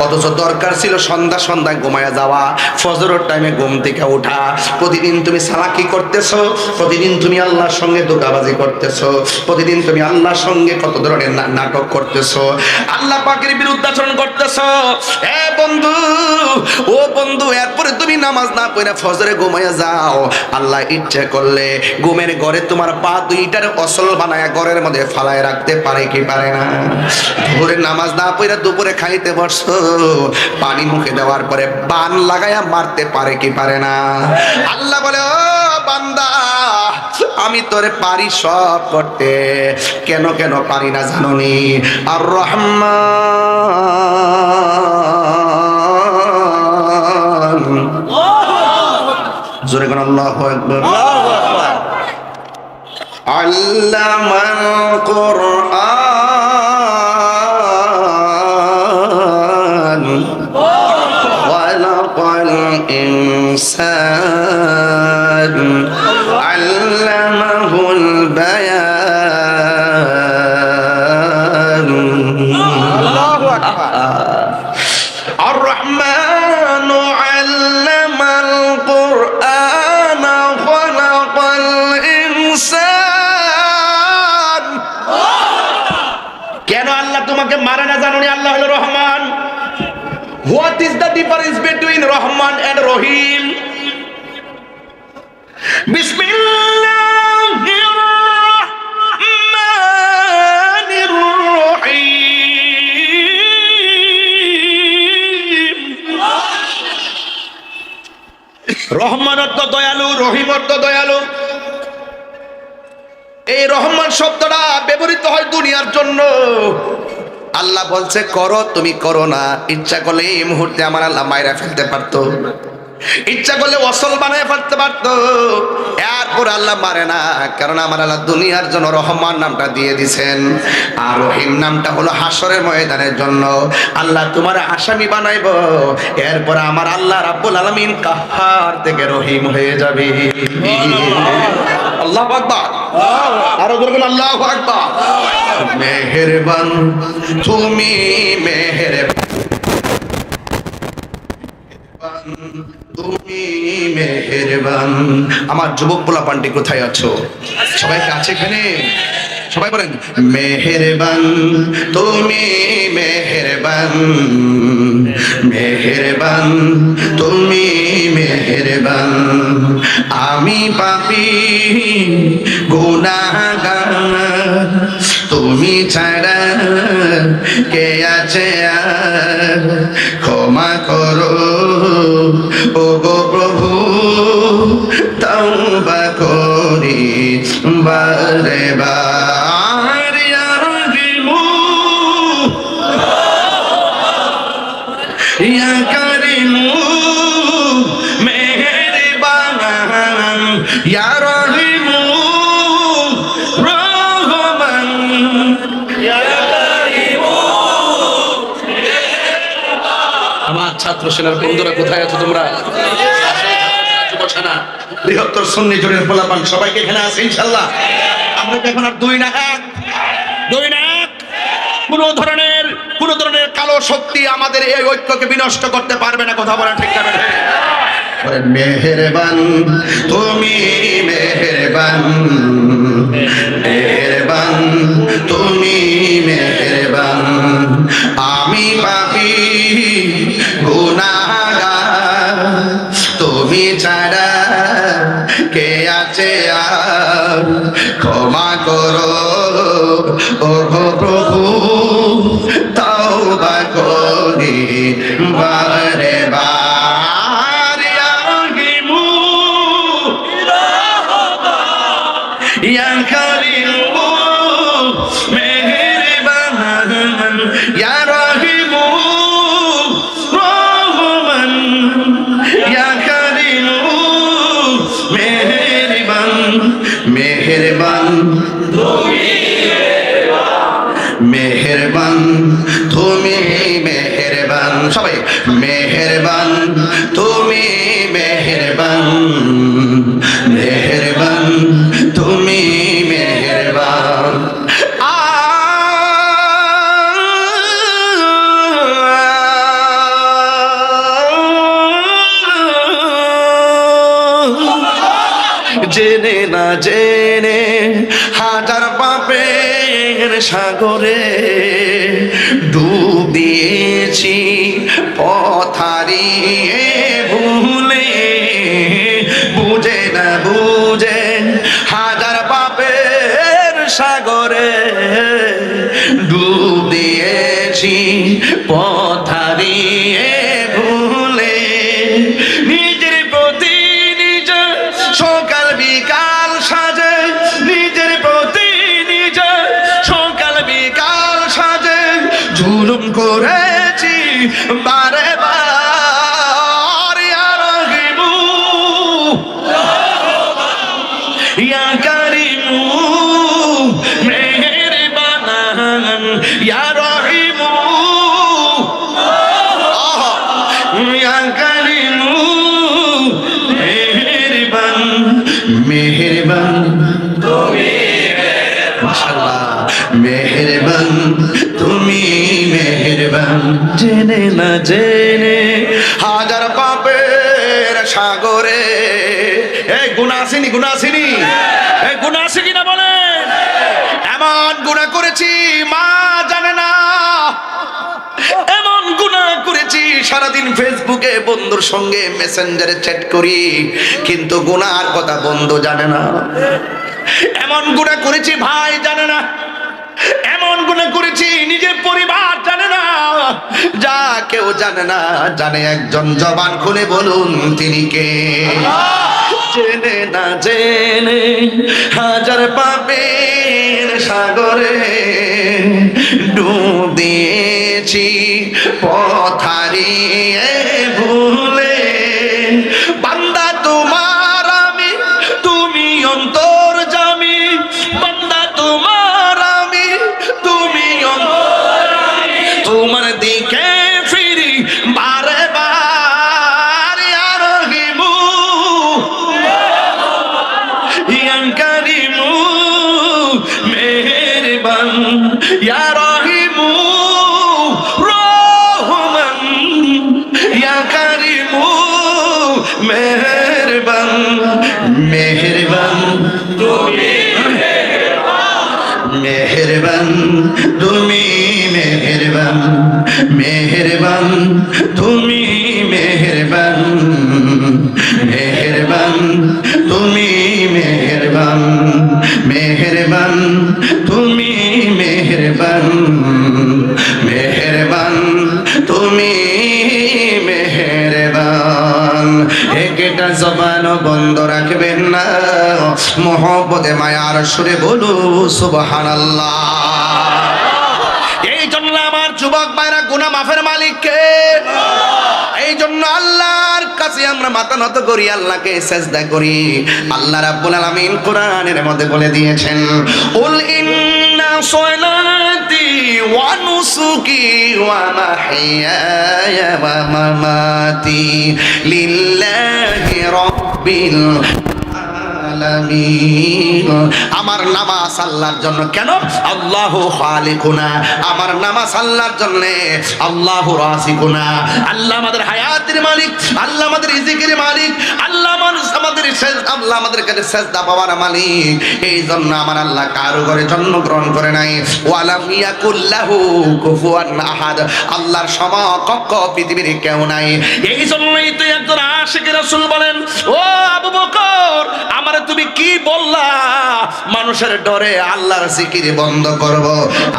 অথচ দরকার ছিল সন্ধ্যায় ঘুমায় যাওয়া, ফজরের টাইমে ঘুম থেকে ওঠা। প্রতিদিন তুমি সালাকি করতেছো, প্রতিদিন তুমি আল্লাহর সঙ্গে ধোঁকাবাজি করতেছো, প্রতিদিন তুমি আল্লাহর সঙ্গে কত ধরনের নাটক করতেছো, আল্লাহ পাকের বিরুদ্ধাচরণ করতেছো। এ বন্ধু, ও বন্ধু, এরপরে তুমি নামাজ না পড়ে ফজরে ঘুমাইয়া যাও। আল্লাহ ইচ্ছা করলে ঘুমের ঘরে তোমার পা 2টার অসল বানায়া ঘরের মধ্যে ফালায় রাখতে পারে কি পারে না? দুপুরে নামাজ না পড়ে দুপুরে খাইতে বসছো, পানি মুখে দেওয়ার পরে বান লাগায়া মারতে পারে কি পারে না? আল্লাহ বলে, ও বান্দা, আমি তোরে পারি সব করতে, কেন পারি না জানোনি? আর রহমান, জোরে কোন আল্লাহু আকবার। আল্লামাল কুরআন ওয়ালাকাল ইনসান আল্লামাহুল বায়ান। আল্লাহু আকবার। আর রহমান আল্লামাল কুরআন ওয়ালাকাল ইনসান। কেন আল্লাহ তোমাকে মারে না জানোনি? আল্লাহ হলো Rahman. What is the difference between Rahman and Rahim? Bismillahirrahmanirrahim. Rahman অর্থ দয়ালু, রহিম অর্থ দয়ালু। এই রহমান শব্দটা ব্যবহৃত হয় দুনিয়ার জন্য। আল্লাহ বলছে করো, তুমি করো না। ইচ্ছা করলে এই মুহূর্তে আমার আল্লাহ মাইরা ফেলতে পারতো। ইচ্ছা করলে ওসল বানায় ফেলতে পারতো, এরপর আল্লাহ মারে না, কারণ আমার আল্লাহ দুনিয়ার জন্য রহমান নামটা দিয়ে দিছেন, আর রহিম নামটা হলো হাসরের ময়দানের জন্য। আল্লাহ তোমার আসামি বানাইবো, এরপর আমার আল্লাহ রাব্বুল আলামিন কাহ্হার থেকে রহিম হয়ে যাবে। আল্লাহু আকবার, আরো জোরে বলুন আল্লাহু আকবার। মেহেরবান তুমি মেহেরবান, তুমি মেহেরবান। আমার যুবক পোলাপানটি কোথায় আছো? সবাই কি আছে এখানে? সবাই বলেন মেহেরবান তুমি মেহেরবান, মেহেরবান তুমি মেহেরবান। আমি পাপী গুনাহগার, তুমি ছাড়া কে আছে আর, ক্ষমা করো ও গো প্রভু, তওবা করি বারে বার। ইয়া রাহিমু ইয়া কারিমু মেহেরবান, ইয়া রাহিমু রহমান, ইয়া কারিমু। আমার ছাত্র সেনার বন্ধুরা কোথায় আছো তোমরা? বৃহত্তর সুন্নি জোরের পোলাপান সবাইকে এখানে আছে ইনশাআল্লাহ। আমরা কি এখন আর দুই না এক? দুই না এক? কোন ধরনের কালো শক্তি আমাদের এই ঐক্যকে বিনষ্ট করতে পারবে না। কথা বলা ঠিক না? মেহেরবান তুমি মেহেরবান, মেহেরবান তুমি মেহেরবান। আমি পাপী গুনাহগার, তুমি ছাড়া কে আছে আর, ক্ষমা করো ও প্রভু, তওবা করি বারে বার। ইয়া রাহিমু ইয়া কারিমু মেহেরবান, ইয়া রাহিমু রহমান, ইয়া কারিমু মেহেরবান, মেহেরবান মেহেরবান তুমি মেহেরবান। সবাই মেহেরবান তুমি মেহেরবান, মেহেরবান তুমি মেহেরবান। জেনে না জেনে হাজার পাপের সাগরে ডুব দিয়েছি, পথ হারিয়ে ভুলে, বুঝে না বুঝে হাজার পাপের সাগরে ডুব দিয়েছি, পথ হারিয়ে ভুলে। নিজের প্রতি নিজে সকাল বিকাল সাজে, নিজের প্রতি নিজে সকাল বিকাল সাজে, জুলুম করেছি বারে বার। ইয়া রাহিমু ইয়া কারিমু মেহেরবান, ইয়া রাহিমু ইয়া কারিমু মেহেরবান, মেহেরবান তুমি মাশাআল্লাহ, মেহেরবান তুমি মেহেরবান। জেনে না জেনে হাজার পাপের সাগরে, এই গুনাহ আসেনি, গুনাহ আসেনি, এই গুনাহ আছে কিনা বলেন? এমন গুনাহ করেছি মা জানে না, এমন গুনাহ করেছি সারাদিন ফেসবুকে বন্ধুর সঙ্গে মেসেঞ্জারে চ্যাট করি, কিন্তু গুনাহর কথা বন্ধু জানে না। এমন গুনাহ করেছি ভাই জানে না, এমন গুনাহ করেছি নিজের পরিবার জানে না, যা কেউ জানে না, জানে একজন। জবান খুলে বলুন তিনি কে? জেনে না জেনে হাজার পাপের সাগরে ডুব দিয়েছি, পথ হারিয়ে ভুলে, বান্দা তোমার আমি, তুমি অন্তর্যামী। বান্দা তোমার আমি, তুমি অন্তর্যামী। তোমার দিকে ফিরি বারে বার, ইয়া রহিমু ইয়া কারিমু, মেহেরবান ইয়া রহিমু রহমান, ইয়া কারিমু মেহেরবান। মেহেরবান তুমি, মেহেরবান তুমি, মেহেরবান, মেহেরবান তুমি, মেহেরবান, মেহেরবান তুমি, মেহেরবান, মেহেরবান তুমি, মেহেরবান, মেহেরবান তুমি, মেহেরবান। একটা জবানও বন্ধ রাখবেন না, মোহব্বতে মায়ার সুরে বলু সুবহানাল্লাহ। এই জন্য আমার যুবক ভাইরা, গুনাহ মাফের মালিক কে? এই জন্য আল্লাহর কাছে আমরা মাথা নত করি, আল্লাহকে সিজদা করি। আল্লাহ রাব্বুল আলামিন কোরআনের মধ্যে বলে দিয়েছেন, উল ইন্না সলাতি ওয়া নুসুকি ওয়া মাহইয়ায়া ওয়া মামাতি লিল্লাহি রাব্বিল আলামিন। আমার নামাজ আল্লাহর জন্য। কেন? আল্লাহু খালিকুনা। আমার নামাজ আল্লাহর জন্য, আল্লাহু রাযিকুনা। আল্লাহ আমাদের হায়াতের মালিক, আল্লাহ আমাদের রিজিকের মালিক, আল্লাহ আল্লাহ আমাদের কাছে সিজদা পাওয়ার মালিক। এই জন্য আমার আল্লাহ কারো ঘরে জন্মগ্রহণ করে নাই। ওয়ালাম ইয়াকুল্লাহু কুফুয়ান আহাদ। আল্লাহর সমকক্ষ পৃথিবীর কেউ নাই। এই জন্যই তো একজন আশিক রাসূল বলেন, ও আবু বকর, আমারে তুমি কি বললা মানুষের ডরে আল্লাহর জিকির বন্ধ করব?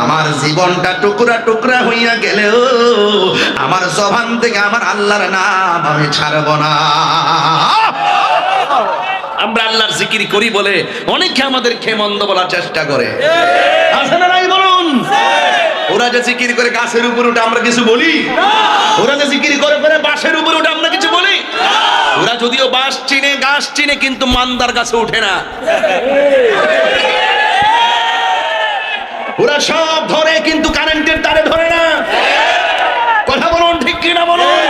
আমার জীবনটা টুকরা টুকরা হইয়া গেলেও আমার জবান থেকে আমার আল্লাহর নাম আমি ছাড়ব না। আমরা আল্লাহর জিকির করি বলে অনেকে আমাদেরকে মন্দ বলার চেষ্টা করে, আছে না নাই বলুন? ওরা যে জিকির করে গাছের উপর উঠে আমরা কিছু বলি? ওরা যে জিকির করে বাঁশের উপর উঠে আমরা কিছু বলি? ওরা যদিও বাঁশ চিনে, গাছ চিনে, কিন্তু মান্দার গাছে উঠে না। ওরা সব ধরে কিন্তু কারেন্টের তারে ধরে না। কথা বলুন ঠিক কিনা বলুন?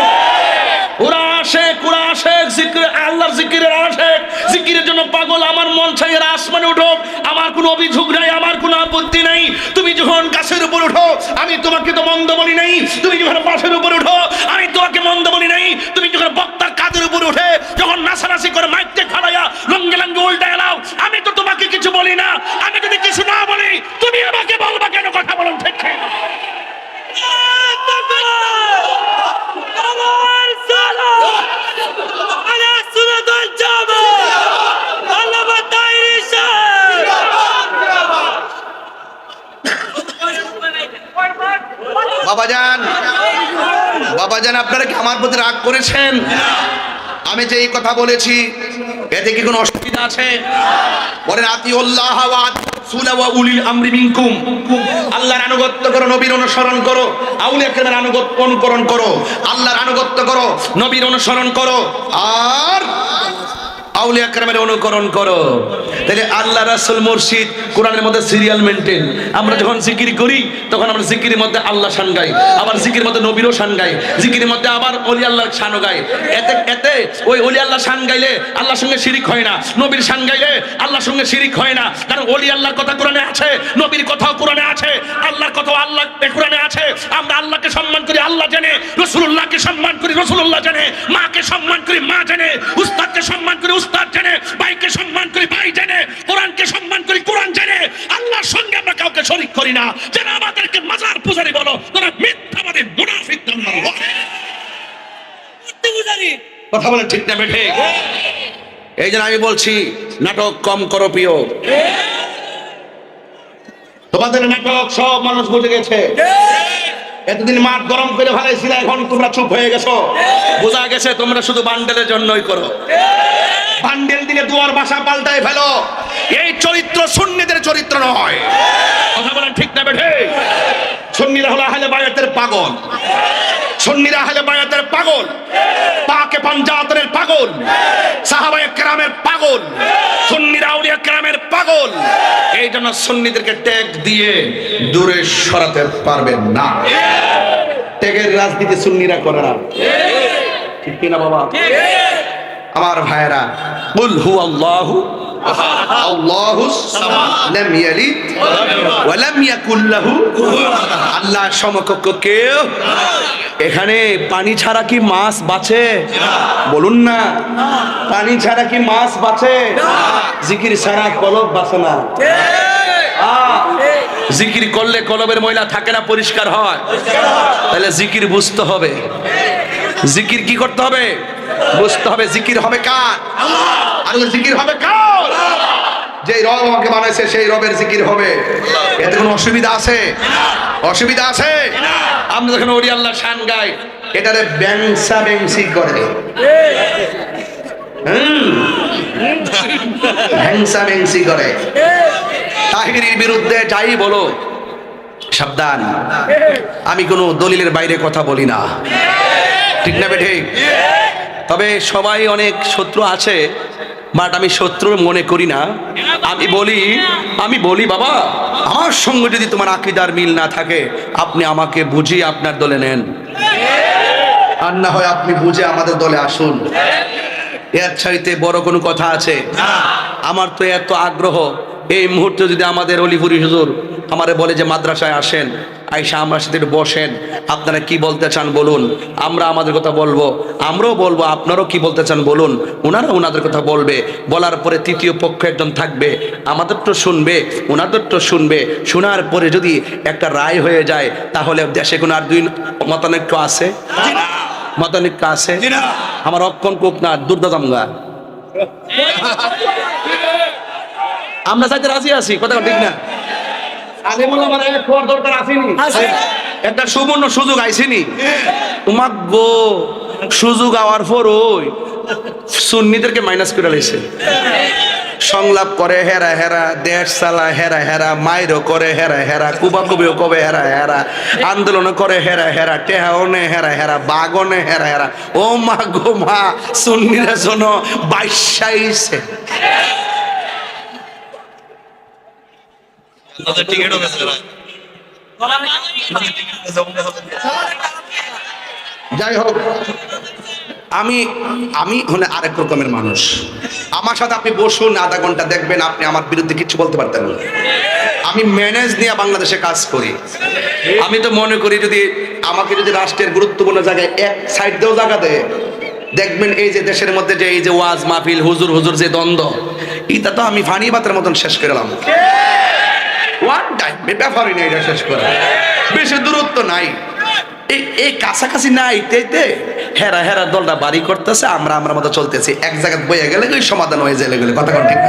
ওরা আশেক, ওরা আশেক, জিকির আল্লাহর জিকিরের আশেক, জিকিরের জন্য পাগল। আমার মন চাই এরা আসমানে উঠো, আমার কোনো অভিযোগ নাই, আমার কোনো আপত্তি নাই। তুমি যখন গাছের উপর উঠো আমি তোমাকে তো মন্দ বলি নাই। তুমি যখন বাঁশের উপর উঠো আমি তোমাকে মন্দ বলি নাই। তুমি যখন বক্তার কাঁধের উপর উঠে যখন নাচানাচি করে মাইকতে ফালাইয়া লঙ্গে লঙ্গে উল্টা এলাও, আমি তো তোমাকে কিছু বলি না। আমি যদি কিছু না বলি তুমি আমাকে বলবা কেন? কথা বলুন ঠিক ঠিক। বাবাজান, বাবাজান, আপনারা কি আমার প্রতি রাগ করেছেন? আমি যে এই কথা বলেছি এতে কি কোনো অসুবিধা আছে? বলেন আতিউল্লাহ ওয়া রাসূলা ওয়া উলিল আমরি মিনকুম। আল্লাহর আনুগত্য করো, নবীর অনুসরণ করো, আউলিয়া কেরামের আনুগত্য অনুকরণ করো, আল্লাহর আনুগত্য করো, নবীর অনুসরণ করো, আর আউলিয়া কেরামের অনুকরণ করো। তাহলে আল্লাহ রাসূল মুর্শিদ কোরআনের মধ্যে সিরিয়াল মেইনটেইন। আমরা যখন জিকির করি তখন আমরা জিকিরের মধ্যে আল্লাহ শান গাই, আবার জিকিরের মধ্যে নবীরও শান গাই, জিকিরের মধ্যে আবার ওলি আল্লাহর শানও গাই। এতে এতে ওই ওলি আল্লাহ শান গাইলে আল্লাহর সঙ্গে শিরিক হয় না, নবীর শান গাইলে আল্লাহর সঙ্গে শিরিক হয় না। কারণ ওলি আল্লাহর কথা কোরআনে আছে, নবীর কথাও কোরআনে আছে, আল্লাহর কথাও আল্লাহ কোরআনে আছে। আমরা আল্লাহকে সম্মান করি আল্লাহ জানে, রাসূলুল্লাহকে সম্মান করি রাসূলুল্লাহ জানে, মাকে সম্মান করি মা জানে, উস্তাদকে সম্মান করি উস্তাদ জানে, ভাইকে সম্মান করি ভাই জানে, কোরআনকে সম্মান করি কোরআন জানে। আল্লাহর সঙ্গে আমরা কাউকে শরীক করি না। যারা আমাদেরকে মাজার পূজারী বলো তারা মিথ্যাবাদী মুনাফিক নাম্বার 1। কথা বলে ঠিক না বেঠে? এই জন্য আমি বলছি নাটক কম করো প্রিয়। তোমাদের নাটক সব মানুষ বুঝে গেছে। এতদিন মাঠ গরম করে ফেলাইছিল, এখন তোমরা চুপ হয়ে গেছো। বোঝা গেছে তোমরা শুধু বান্ডেলের জন্যই করো। বান্ডেল দিলে দুয়ার বাসা পাল্টায় ফেলো। এই চরিত্র সুন্নিদের চরিত্র নয়। কথা বলেন ঠিক না বেঠে? সুন্নিরা হলো আহলে বায়াতের পাগল, সুন্নিরা আহলে বায়াতের পাগল, পাকে পাঞ্জাতনের পাগল, সাহাবায়ে কেরামের পাগল, সুন্নিরা আউলিয়া কেরামের পাগল। এই জন্য সুন্নিদেরকে ট্যাগ দিয়ে দূরে সরাতে পারবেন না। ট্যাগের রাজনীতি সুন্নিরা করে না, ঠিক কিনা বাবা? আমার ভাইয়েরা, কুল হুয়াল্লাহু আল্লাহুস সামাদ লাম ইয়ালিদ ওয়া লাম ইয়াকুল লাহু আল্লাহ সমকক্ষ কেউ। এখানে পানি ছাড়া কি মাছ বাঁচে? বলুন না, পানি ছাড়া কি মাছ বাঁচে? জিকির ছাড়া কলব বাঁচে না। জিকির করলে কলবের ময়লা থাকে না, পরিষ্কার হয়। তাহলে জিকির বুঝতে হবে। জিকির কি করতে হবে? বুঝতে হবে। জিকির হবে কার? আর জিকির হবে কার? যে রব আমাকে বানাইছে সেই রবের জিকির হবে। এতে কোনো অসুবিধা আছে? অসুবিধা আছে? আমরা যখন ওলি আল্লাহ শান গাই, এটারে ব্যাংসা ব্যাংসি করে, ব্যাংসা ব্যাংসি করে। তাহিরির বিরুদ্ধে যাই বলো, সাবধান। আমি কোনো দলিলের বাইরে কথা বলি না, ঠিক না ঠিক? তবে সবাই অনেক শত্রু আছে, বাট আমি শত্রু মনে করি না। আমি বলি বাবা, আমার সঙ্গে যদি তোমার আকীদার মিল না থাকে, আপনি আমাকে বুঝিয়ে আপনার দলে নেন, আর না হয় আপনি বুঝে আমাদের দলে আসুন। এর চাইতে বড় কোনো কথা আছে? আমার তো এত আগ্রহ, এই মুহূর্তে যদি আমাদের অলিপুরি হুজুর আমারে বলে যে মাদ্রাসায় আসেন, আইসা আমার সাথে একটু বসেন, আপনারা কি বলতে চান বলুন, আমরা আমাদের কথা বলবো, আমরাও বলবো, আপনারাও কি বলতে চান বলুন। ওনারা ওনাদের কথা বলবে, বলার পরে তৃতীয় পক্ষ একজন থাকবে, আমাদের তো শুনবে, ওনাদের তো শুনবে। শোনার পরে যদি একটা রায় হয়ে যায়, তাহলে দেশে কোনো আর দুই মতানৈক্য আছে? মতানৈক্য আছে? আমার অক্ষণ কোপ না দুর্দাদামগা, আমরা চাইতে রাজি আছি, কথা ঠিক না? একটা সুবর্ণ সুযোগ আইসিনি তোমাক গো, সুযোগ আওয়ার পর ওই সুন্নিদেরকে মাইনাস করে লাইছে। সংলাপ করে হেরা হেরা, দেশ চালা হেরা হেরা, মাইরও করে হেরা হেরা, কুবাকুবিও কবে হেরা হেরা, আন্দোলন করে হেরা হেরা, টেহাওনে হেরা হেরা, বাগনে হেরা হেরা। ও মা গো মা, সুন্নিরা জন্য বাইশাইছে। যাই হোক, আমি হলে আরেক রকমের মানুষ। আমার সাথে আপনি বসুন, আধা ঘন্টা দেখবেন, আপনি আমার বিরুদ্ধে কিছু বলতে পারতেন না। আমি ম্যানেজ নিয়ে বাংলাদেশে কাজ করি। আমি তো মনে করি, যদি আমাকে যদি রাষ্ট্রের গুরুত্বপূর্ণ জায়গায় এক সাইড দিয়েও জায়গা দেয়, দেখবেন এই যে দেশের মধ্যে যে এই যে ওয়াজ মাহফিল, হুজুর হুজুর যে দ্বন্দ্ব, এটা তো আমি ফানি বাতের মতন শেষ করলাম। ওয়ান টাইম ব্যাপারই নেই, এটা শেষ করা বেশি দূরত্ব নাই, এই কাছাকাছি নাই। এইতে হেরা হেরা দলটা বাড়ি করতেছে, আমরা আমরা মতো চলতেছি, এক জায়গায় বয়ে গেলে ওই সমাধান হয়ে যায় গেলে। কথা ঠিক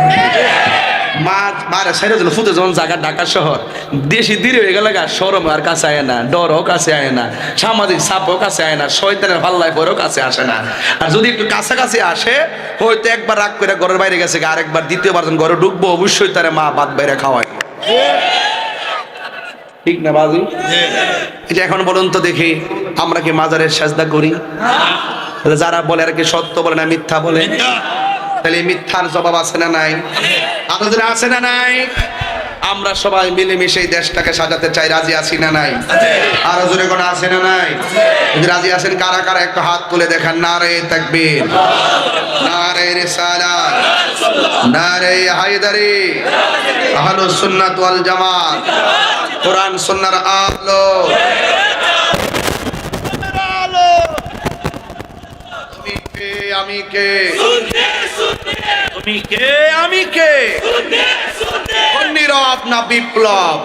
ফুটে যখন জায়গা ঢাকা শহর, দেশি দূরে হয়ে গেলে সরম আর কাছে আয় না, ডরও কাছে আয় না, সামাজিক চাপও কাছে আয় না, শয়তানের পাল্লায় পরেও কাছে আসে না। আর যদি একটু কাছাকাছি আসে, হয়তো একবার রাগ করে ঘরের বাইরে গেছে, আরেকবার দ্বিতীয়বার যখন ঘরে ঢুকবো, অবশ্যই তারা মা ভাত বাইরে খাওয়ায়, ঠিক না বাজি? এটা এখন বলুন তো দেখি, আমরা কি মাজারের সাজদা করি? যারা বলে আর কি সত্য বলে না মিথ্যা বলে, তাহলে মিথ্যার জবাব আছে না নাই? আলোচনা আছে না নাই? আমরা সবাই মিলেমিশে এই দেশটাকে সাজাতে চাই, রাজি আছি না নাই? আরো জোরে কোন আছে না নাই? যদি রাজি আছেন, কারা কারা একটু হাত তুলে দেখান। নারে তাকবীর, নারে রিসালাত, নারে হায়দারি, আহলুস সুন্নাত ওয়াল জামাত, কোরআন সুন্নাহর আলো। তুমি কে আমি কে? তুমি কে আমি কে? নীরব না বিপ্লব?